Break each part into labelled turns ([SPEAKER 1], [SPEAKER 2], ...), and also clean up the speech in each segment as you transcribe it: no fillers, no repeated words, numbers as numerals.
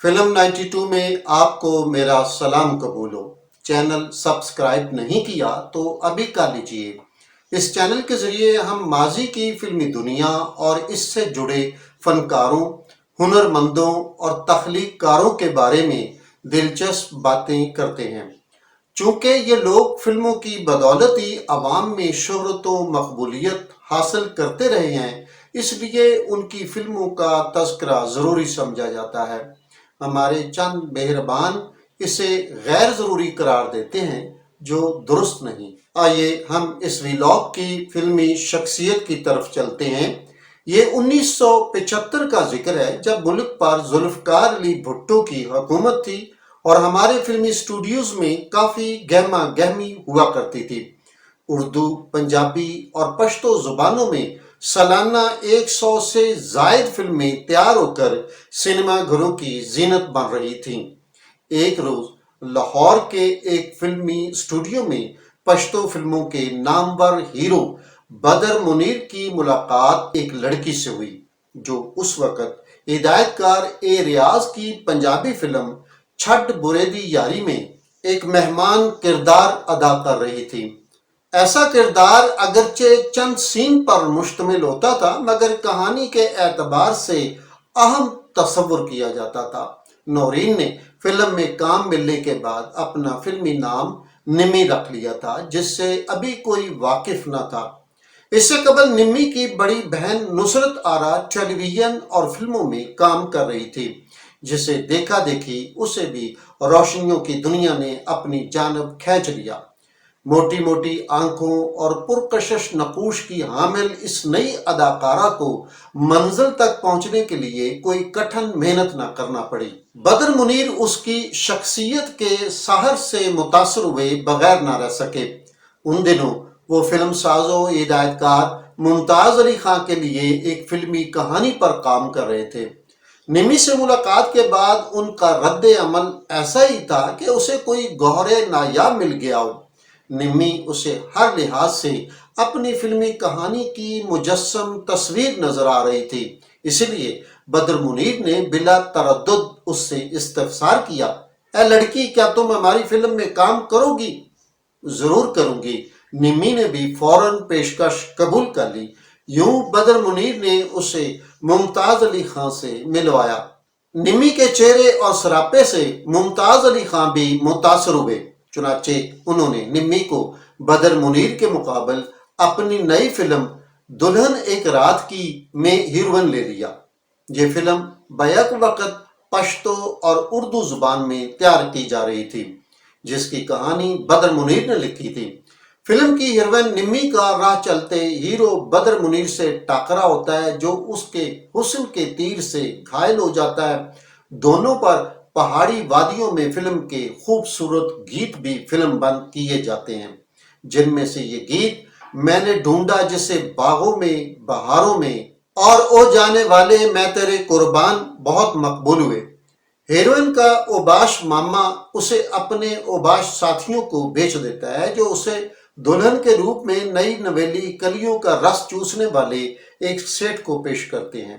[SPEAKER 1] Film 92 میں آپ کو میرا سلام قبول ہو۔ چینل سبسکرائب نہیں کیا تو ابھی کر لیجئے۔ اس چینل کے ذریعے ہم ماضی کی فلمی دنیا اور اس سے جڑے فنکاروں، ہنرمندوں اور تخلیق کاروں کے بارے میں دلچسپ باتیں کرتے ہیں۔ چونکہ یہ لوگ فلموں کی بدولت ہی عوام میں شہرت و مقبولیت حاصل کرتے رہے ہیں، اس لیے ان کی فلموں کا تذکرہ ضروری سمجھا جاتا ہے۔ ہمارے چند مہربان اسے غیر ضروری قرار دیتے ہیں، جو درست نہیں۔ آئیے ہم اس ویلاگ کی فلمی شخصیت کی طرف چلتے ہیں۔ یہ 1975 کا ذکر ہے، جب ملک پر ذوالفقار علی بھٹو کی حکومت تھی اور ہمارے فلمی سٹوڈیوز میں کافی گہما گہمی ہوا کرتی تھی۔ اردو، پنجابی اور پشتو زبانوں میں سالانہ 100 سے زائد فلمیں تیار ہو کر سنیما گھروں کی زینت بن رہی تھیں۔ ایک روز لاہور کے ایک فلمی اسٹوڈیو میں پشتو فلموں کے نامور ہیرو بدر منیر کی ملاقات ایک لڑکی سے ہوئی، جو اس وقت ہدایت کار اے ریاض کی پنجابی فلم چھٹ بریدی یاری میں ایک مہمان کردار ادا کر رہی تھی۔ ایسا کردار اگرچہ چند سین پر مشتمل ہوتا تھا، مگر کہانی کے اعتبار سے اہم تصور کیا جاتا تھا۔ نورین نے فلم میں کام ملنے کے بعد اپنا فلمی نام نمی رکھ لیا تھا، جس سے ابھی کوئی واقف نہ تھا۔ اس سے قبل نمی کی بڑی بہن نصرت آرا ٹیلی ویژن اور فلموں میں کام کر رہی تھی، جسے دیکھا دیکھی اسے بھی روشنیوں کی دنیا نے اپنی جانب کھینچ لیا۔ موٹی موٹی آنکھوں اور پرکشش نقوش کی حامل اس نئی اداکارہ کو منزل تک پہنچنے کے لیے کوئی کٹھن محنت نہ کرنا پڑی۔ بدر منیر اس کی شخصیت کے سحر سے متاثر ہوئے بغیر نہ رہ سکے۔ ان دنوں وہ فلم ساز و ہدایت کار ممتاز علی خان کے لیے ایک فلمی کہانی پر کام کر رہے تھے۔ نمی سے ملاقات کے بعد ان کا رد عمل ایسا ہی تھا کہ اسے کوئی گوہر نایاب مل گیا ہو۔ نمی اسے ہر لحاظ سے اپنی فلمی کہانی کی مجسم تصویر نظر آ رہی تھی، اسی لیے بدر منیر نے بلا تردد اس سے استفسار کیا، اے لڑکی، کیا تم ہماری فلم میں کام کرو گی؟ ضرور کروں گی۔ نمی نے بھی فوراً پیشکش قبول کر لی۔ یوں بدر منیر نے اسے ممتاز علی خان سے ملوایا۔ نمی کے چہرے اور سراپے سے ممتاز علی خان بھی متاثر ہوئے، چنانچہ انہوں نے نمی کو بدر منیر کے مقابل اپنی نئی فلم دلہن ایک رات کی میں ہیروئن لے لیا۔ یہ فلم بیک وقت پشتو اور اردو زبان میں تیار کی جا رہی تھی، جس کی کہانی بدر منیر نے لکھی تھی۔ فلم کی ہیروئن نمی کا راہ چلتے ہیرو بدر منیر سے ٹاکرا ہوتا ہے، جو اس کے حسن کے تیر سے گھائل ہو جاتا ہے۔ دونوں پر پہاڑی وادیوں میں فلم کے خوبصورت گیت بھی فلم بند کیے جاتے ہیں، جن میں سے یہ گیت میں نے ڈھونڈا جسے باغوں میں بہاروں میں اور او جانے والے میں تیرے قربان بہت مقبول ہوئے۔ ہیروئن کا اوباش ماما اسے اپنے اوباش ساتھیوں کو بیچ دیتا ہے، جو اسے دلہن کے روپ میں نئی نویلی کلیوں کا رس چوسنے والے ایک سیٹ کو پیش کرتے ہیں۔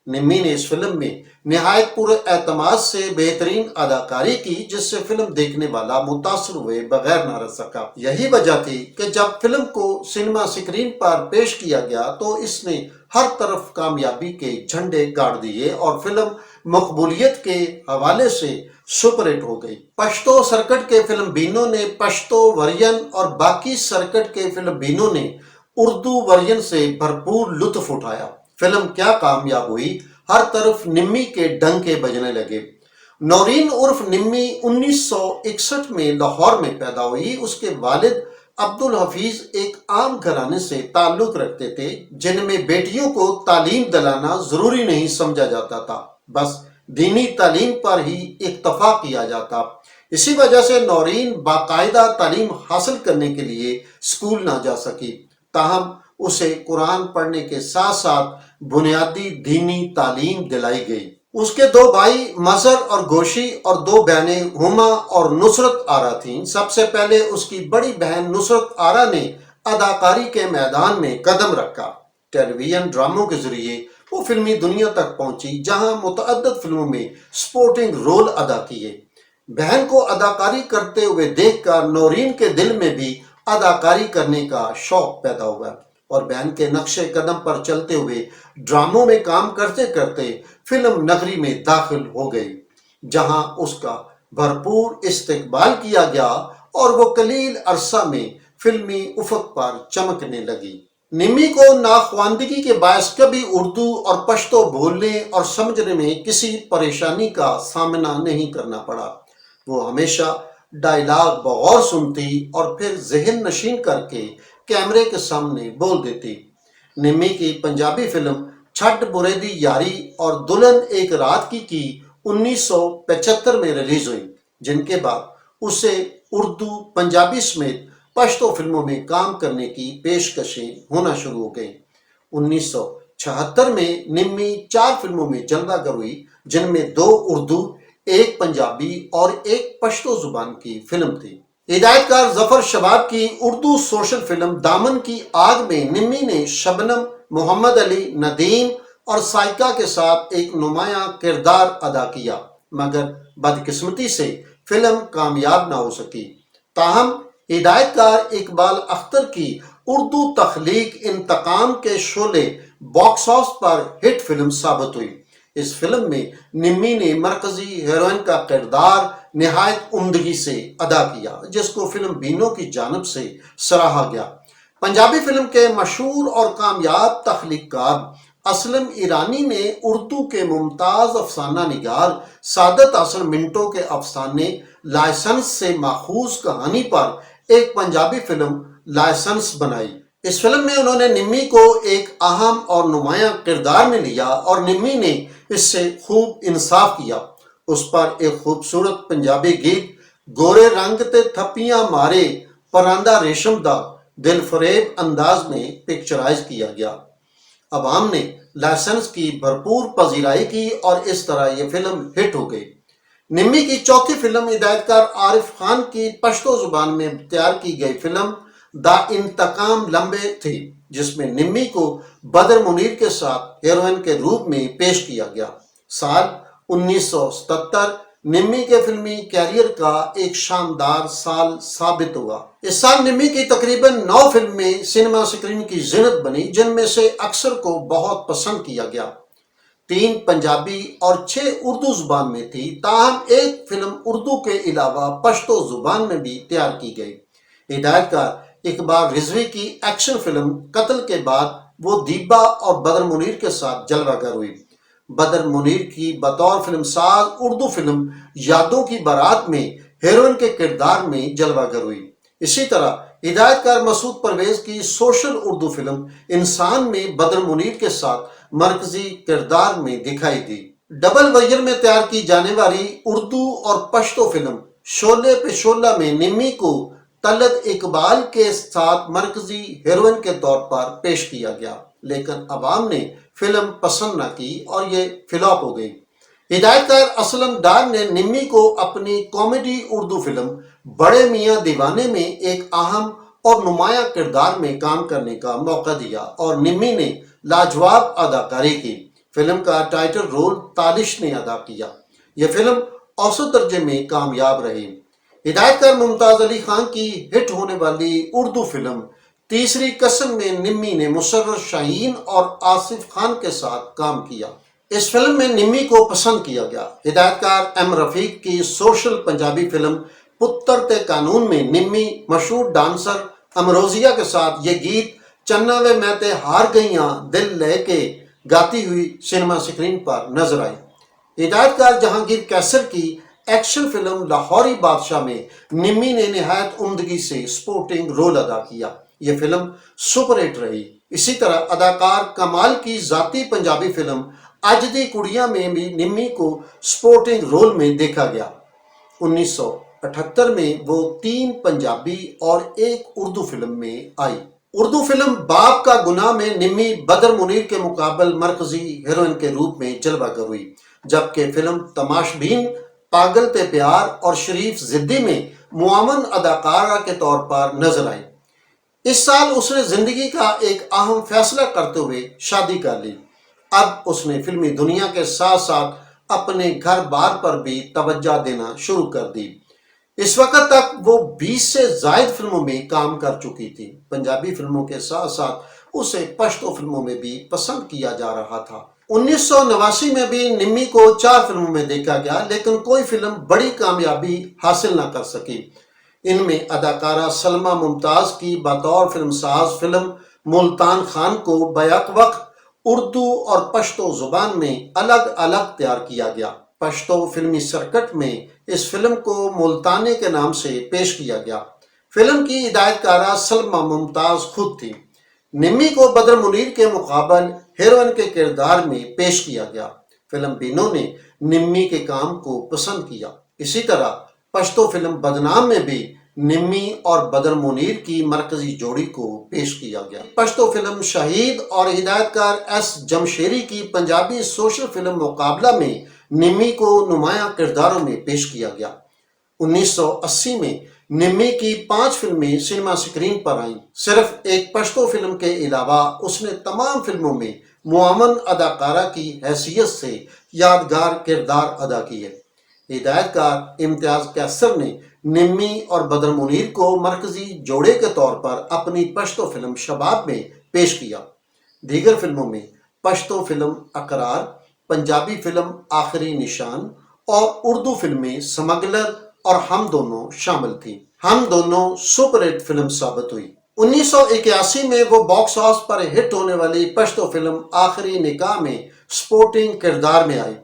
[SPEAKER 1] نمی نے اس فلم میں نہایت پر اعتماد سے بہترین اداکاری کی، جس سے فلم دیکھنے والا متاثر ہوئے بغیر نہ رہ سکا۔ یہی وجہ تھی کہ جب فلم کو سنیما اسکرین پر پیش کیا گیا تو اس نے ہر طرف کامیابی کے جھنڈے گاڑ دیے اور فلم مقبولیت کے حوالے سے سپر ہٹ ہو گئی۔ پشتو سرکٹ کے فلم بینوں نے پشتو ورژن اور باقی سرکٹ کے فلم بینوں نے اردو ورژن سے بھرپور لطف اٹھایا۔ فلم کیا کامیاب ہوئی، ہر طرف نمی کے ڈنکے بجنے لگے۔ نورین عرف نمی 1961 میں لاہور میں پیدا ہوئی۔ اس کے والد عبدالحفیظ ایک عام گھرانے سے تعلق رکھتے تھے، جن میں بیٹیوں کو تعلیم دلانا ضروری نہیں سمجھا جاتا تھا، بس دینی تعلیم پر ہی اکتفا کیا جاتا۔ اسی وجہ سے نورین باقاعدہ تعلیم حاصل کرنے کے لیے اسکول نہ جا سکی، تاہم اسے قرآن پڑھنے کے ساتھ ساتھ بنیادی دینی تعلیم دلائی گئی۔ اس کے دو بھائی مظہر اور گوشی اور دو بہنیں ہما اور نصرت آرا تھیں۔ سب سے پہلے اس کی بڑی بہن نصرت آرا نے اداکاری کے میدان میں قدم رکھا۔ ٹیلی ویژن ڈراموں کے ذریعے وہ فلمی دنیا تک پہنچی جہاں متعدد فلموں میں سپورٹنگ رول ادا کیے۔ بہن کو اداکاری کرتے ہوئے دیکھ کر نورین کے دل میں بھی اداکاری کرنے کا شوق پیدا ہوا اور بہن کے نقش قدم پر چلتے ہوئے ڈراموں میں کام کرتے کرتے فلم نگری میں داخل ہو گئی، جہاں اس کا بھرپور استقبال کیا گیا اور وہ قلیل عرصہ میں فلمی افق پر چمکنے لگی۔ نمی کو ناخواندگی کے باعث کبھی اردو اور پشتو بولنے اور سمجھنے میں کسی پریشانی کا سامنا نہیں کرنا پڑا۔ وہ ہمیشہ ڈائلاگ بغور سنتی اور پھر ذہن نشین کر کے کیمرے کے سامنے بول دیتی۔ نمی کی پنجابی فلم چھٹ بریدی یاری اور دلہن ایک رات کی 1975 میں ریلیز ہوئی، جن کے بعد اسے اردو، پنجابی سمیت پشتو فلموں میں کام کرنے کی پیشکشیں ہونا شروع ہو گئیں۔ 1976 میں نمی 4 فلموں میں جلوہ گر ہوئی، جن میں 2 اردو، 1 پنجابی اور 1 پشتو زبان کی فلم تھی۔ ہدایت کار ظفر شباب کی اردو سوشل فلم دامن کی آگ میں نمی نے شبنم، محمد علی، ندیم اور سائقہ کے ساتھ ایک نمایاں کردار ادا کیا، مگر بدقسمتی سے فلم کامیاب نہ ہو سکی۔ تاہم ہدایت کار اقبال اختر کی اردو تخلیق انتقام کے شعلے باکس آفس پر ہٹ فلم ثابت ہوئی۔ اس فلم میں نمی نے مرکزی ہیروئن کا کردار نہایت عمدگی سے ادا کیا، جس کو فلم بینوں کی جانب سے سراہا گیا۔ پنجابی فلم کے مشہور اور کامیاب تخلیق کار اسلم ایرانی نے اردو کے ممتاز افسانہ نگار سعادت حسن منٹو کے افسانے لائسنس سے ماخوذ کہانی پر ایک پنجابی فلم لائسنس بنائی۔ اس فلم میں انہوں نے نمی کو ایک اہم اور نمایاں کردار میں لیا اور نمی نے اس سے خوب انصاف کیا۔ اس پر ایک خوبصورت پنجابی گیت گورے رنگ تے تھپیاں مارے پراندہ ریشم دا دل فریب انداز میں پکچرائز کیا گیا۔ عوام نے لائسنس کی بھرپور پذیرائی کی اور اس طرح یہ فلم ہٹ ہو گئی۔ نمی کی چوتھی فلم ہدایت کار عارف خان کی پشتو زبان میں تیار کی گئی فلم دا انتقام لمبے تھی، جس میں نمی کو بدر منیر کے ساتھ ہیروئن کے روپ میں پیش کیا گیا۔ سال 1977 نمی کے فلمی کیریئر کا ایک شاندار سال ثابت ہوا۔ اس سال نمی کی تقریباً 9 فلمیں سنیما اسکرین کی زینت بنی، جن میں سے اکثر کو بہت پسند کیا گیا۔ 3 پنجابی اور 6 اردو زبان میں تھی، تاہم ایک فلم اردو کے علاوہ پشتو زبان میں بھی تیار کی گئی۔ ہدایت کار اقبال رضوی کی ایکشن فلم قتل کے بعد وہ دیبا اور بدر منیر کے ساتھ جلوہ گر ہوئی۔ بدر منیر کی بطور فلم ساز اردو فلم یادوں کی بارات میں ہیروئن کے کردار میں جلوہ گر ہوئی۔ اسی طرح ہدایت کار مسعود پرویز کی سوشل اردو فلم انسان میں بدر منیر کے ساتھ مرکزی کردار میں دکھائی دی۔ ڈبل ویژن میں تیار کی جانے والی اردو اور پشتو فلم شولے پہ شولہ میں نمی کو طلعت اقبال کے ساتھ مرکزی ہیروئن کے طور پر پیش کیا گیا، لیکن عوام نے فلم پسند نہ کی اور یہ فلاپ ہو گئی۔ ہدایت کار اسلم ڈار نے نمی کو اپنی کامیڈی اردو فلم بڑے میاں دیوانے میں ایک اہم اور نمایاں کردار میں کام کرنے کا موقع دیا اور نمی نے لاجواب اداکاری کی۔ فلم کا ٹائٹل رول تالش نے ادا کیا۔ یہ فلم اوسط درجے میں کامیاب رہی۔ ہدایت کار ممتاز علی خان کی ہٹ ہونے والی اردو فلم تیسری قسم میں نمی نے مسرت شاہین اور آصف خان کے ساتھ کام کیا۔ اس فلم میں نمی کو پسند کیا گیا۔ ہدایت کار ایم رفیق کی سوشل پنجابی فلم پتر تے قانون میں نمی مشہور ڈانسر امروزیہ کے ساتھ یہ گیت چنا وے میں تے ہار گئیاں دل لے کے گاتی ہوئی سنیما اسکرین پر نظر آئی۔ ہدایت کار جہانگیر کیسر کی ایکشن فلم لاہوری بادشاہ میں نمی نے نہایت عمدگی سے سپورٹنگ رول ادا کیا۔ یہ فلم سپر ہٹ رہی۔ اسی طرح اداکار کمال کی ذاتی پنجابی فلم اج دی کڑیاں میں بھی نمی کو سپورٹنگ رول میں دیکھا گیا۔ 1978 میں وہ 3 پنجابی اور 1 اردو فلم میں آئی۔ اردو فلم باپ کا گناہ میں نمی بدر منیر کے مقابل مرکزی ہیروئن کے روپ میں جلوہ گر ہوئی، جبکہ فلم تماش بین، پاگل تے پیار اور شریف زدی میں معاون اداکارہ کے طور پر نظر آئی۔ اس سال اس نے زندگی کا ایک اہم فیصلہ کرتے ہوئے شادی کر لی۔ اب اس نے فلمی دنیا کے ساتھ ساتھ اپنے گھر بار پر بھی توجہ دینا شروع کر دی۔ اس وقت تک وہ 20 سے زائد فلموں میں کام کر چکی تھی۔ پنجابی فلموں کے ساتھ ساتھ اسے پشتو فلموں میں بھی پسند کیا جا رہا تھا۔ 1989 میں بھی نمی کو 4 فلموں میں دیکھا گیا، لیکن کوئی فلم بڑی کامیابی حاصل نہ کر سکی۔ ان میں اداکارہ سلمیٰ ممتاز کی بطور فلم ساز فلم ملتان خان کو بیک وقت اردو اور پشتو زبان میں الگ الگ تیار کیا گیا۔ پشتو فلمی سرکٹ میں اس فلم کو ملتانے کے نام سے پیش کیا گیا۔ فلم کی ہدایت کارہ سلمیٰ ممتاز خود تھی۔ نمی کو بدر منیر کے مقابل ہیروئن کے کردار میں پیش کیا گیا۔ فلم بینوں نے نمی کے کام کو پسند کیا۔ اسی طرح پشتو فلم بدنام میں بھی نمی اور بدر منیر کی مرکزی جوڑی کو پیش کیا گیا۔ پشتو فلم شہید اور ہدایت کار ایس جمشیری کی پنجابی سوشل فلم مقابلہ میں نمی کو نمایاں کرداروں میں پیش کیا گیا۔ 1980 میں نمی کی 5 فلمیں سنیما سکرین پر آئیں۔ صرف ایک پشتو فلم کے علاوہ اس نے تمام فلموں میں معاون اداکارہ کی حیثیت سے یادگار کردار ادا کیے۔ ہدایت کار امتیاز کیسر نے نمی اور بدر منیر کو مرکزی جوڑے کے طور پر اپنی پشتو فلم شباب میں پیش کیا۔ دیگر فلموں میں پشتو فلم اقرار، پنجابی فلم آخری نشان اور اردو فلمیں سمگلر اور ہم دونوں شامل تھیں۔ ہم دونوں سپر ہٹ فلم ثابت ہوئی۔ 1981 میں وہ باکس آفس پر ہٹ ہونے والی پشتو فلم آخری نکاح میں سپورٹنگ کردار میں آئی۔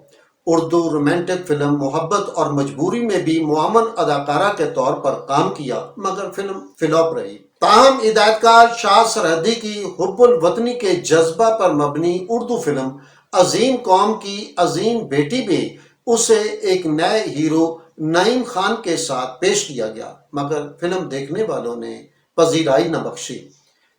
[SPEAKER 1] اردو رومانٹک فلم محبت اور مجبوری میں بھی معاون اداکارہ کے طور پر کام کیا، مگر فلم فلاپ رہی۔ تاہم ہدایت کار شاد سرحدی کی حب الوطنی کے جذبہ پر مبنی اردو فلم عظیم قوم کی عظیم بیٹی میں اسے ایک نئے ہیرو نعیم خان کے ساتھ پیش کیا گیا، مگر فلم دیکھنے والوں نے پذیرائی نہ بخشی۔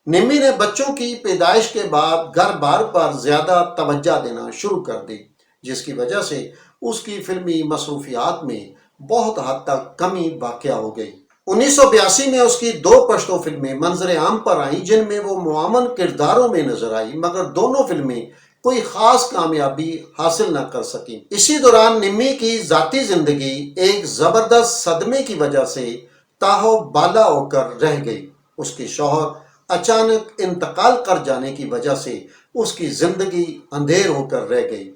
[SPEAKER 1] نمی نے بچوں کی پیدائش کے بعد گھر بار پر زیادہ توجہ دینا شروع کر دی، جس کی وجہ سے اس کی فلمی مصروفیات میں بہت حد تک کمی واقع ہو گئی۔ 1982 میں اس کی 2 پشتو فلمیں منظر عام پر آئیں، جن میں وہ معاون کرداروں میں نظر آئی، مگر دونوں فلمیں کوئی خاص کامیابی حاصل نہ کر سکیں۔ اسی دوران نمی کی ذاتی زندگی ایک زبردست صدمے کی وجہ سے تاہو بالا ہو کر رہ گئی۔ اس کے شوہر اچانک انتقال کر جانے کی وجہ سے اس کی زندگی اندھیر ہو کر رہ گئی۔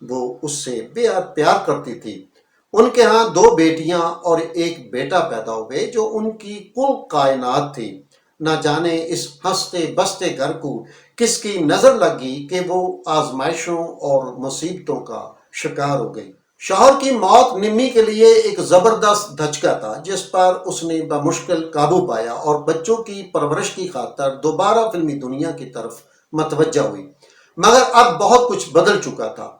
[SPEAKER 1] وہ اس سے بے حد پیار کرتی تھی۔ ان کے ہاں 2 بیٹیاں اور ایک بیٹا پیدا ہوئے جو ان کی کل کائنات تھی۔ نہ جانے اس ہنستے بستے گھر کو کس کی نظر لگی کہ وہ آزمائشوں اور مصیبتوں کا شکار ہو گئی۔ شوہر کی موت نمی کے لیے ایک زبردست دھچکا تھا، جس پر اس نے بمشکل قابو پایا اور بچوں کی پرورش کی خاطر دوبارہ فلمی دنیا کی طرف متوجہ ہوئی۔ مگر اب بہت کچھ بدل چکا تھا۔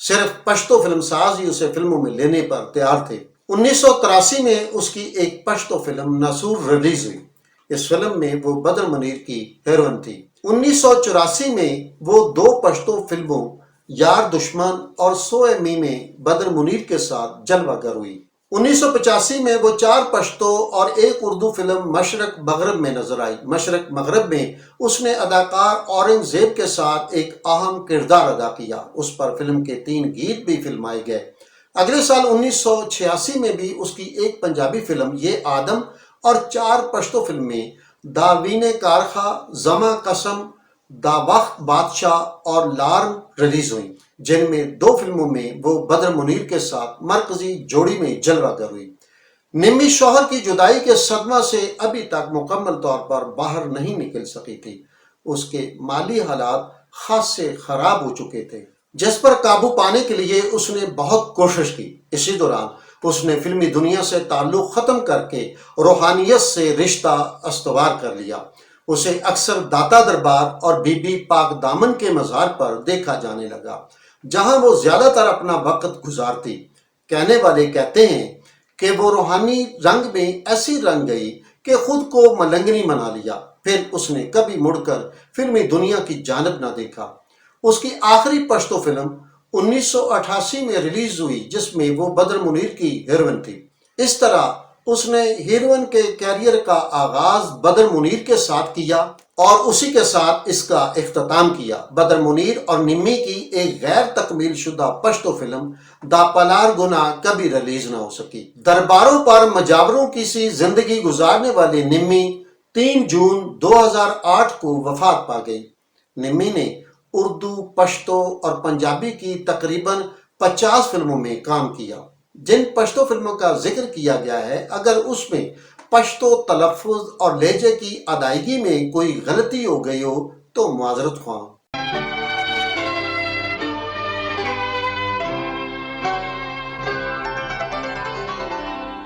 [SPEAKER 1] صرف پشتو فلم ساز ہی اسے فلموں میں لینے پر تیار تھے۔ 1983 میں اس کی ایک پشتو فلم ناسور ریلیز ہوئی۔ اس فلم میں وہ بدر منیر کی ہیروئن تھی۔ 1984 میں وہ 2 پشتو فلموں یار دشمن اور سوئے می میں بدر منیر کے ساتھ جلوہ گر ہوئی۔ 1985 میں وہ 4 پشتو اور ایک اردو فلم مشرق مغرب میں نظر آئی۔ مشرق مغرب میں اس نے اداکار اورنگ زیب کے ساتھ ایک اہم کردار ادا کیا۔ اس پر فلم کے 3 گیت بھی فلمائے گئے۔ اگلے سال 1986 میں بھی اس کی ایک پنجابی فلم یہ آدم اور 4 پشتو فلمیں داوین کارخا، زما قسم، دا وقت بادشاہ اور لارن ریلیز ہوئیں، جن میں 2 فلموں میں وہ بدر منیر کے ساتھ مرکزی جوڑی میں جلوہ گر ہوئی۔ نمی شوہر کی جدائی کے صدمہ سے ابھی تک مکمل طور پر باہر نہیں نکل سکی تھی۔ اس کے مالی حالات خاصے خراب ہو چکے تھے، جس پر قابو پانے کے لیے اس نے بہت کوشش کی۔ اسی دوران اس نے فلمی دنیا سے تعلق ختم کر کے روحانیت سے رشتہ استوار کر لیا۔ اسے اکثر داتا دربار اور بی بی پاک دامن کے مزار پر دیکھا جانے لگا، جہاں وہ زیادہ تر اپنا وقت گزارتی۔ کہنے والے کہتے ہیں کہ وہ روحانی رنگ میں ایسی رنگ گئی کہ خود کو ملنگنی بنا لیا۔ پھر اس نے کبھی مڑ کر فلمی دنیا کی جانب نہ دیکھا۔ اس کی آخری پشتو فلم 1988 میں ریلیز ہوئی، جس میں وہ بدر منیر کی ہیروئن تھی۔ اس طرح اس نے ہیروئن کے کیریئر کا آغاز بدر منیر کے ساتھ کیا اور اسی کے ساتھ اس کا اختتام کیا۔ بدر منیر اور نمی کی ایک غیر تکمیل شدہ پشتو فلم دا پلار گنا کبھی ریلیز نہ ہو سکی۔ درباروں پر مجاوروں کی سی زندگی گزارنے والی نمی 3 جون 2008 کو وفات پا گئی۔ نمی نے اردو، پشتو اور پنجابی کی تقریباً 50 فلموں میں کام کیا۔ جن پشتو فلموں کا ذکر کیا گیا ہے، اگر اس میں پشتو تلفظ اور لہجے کی ادائیگی میں کوئی غلطی ہو گئی ہو تو معذرت خواہ۔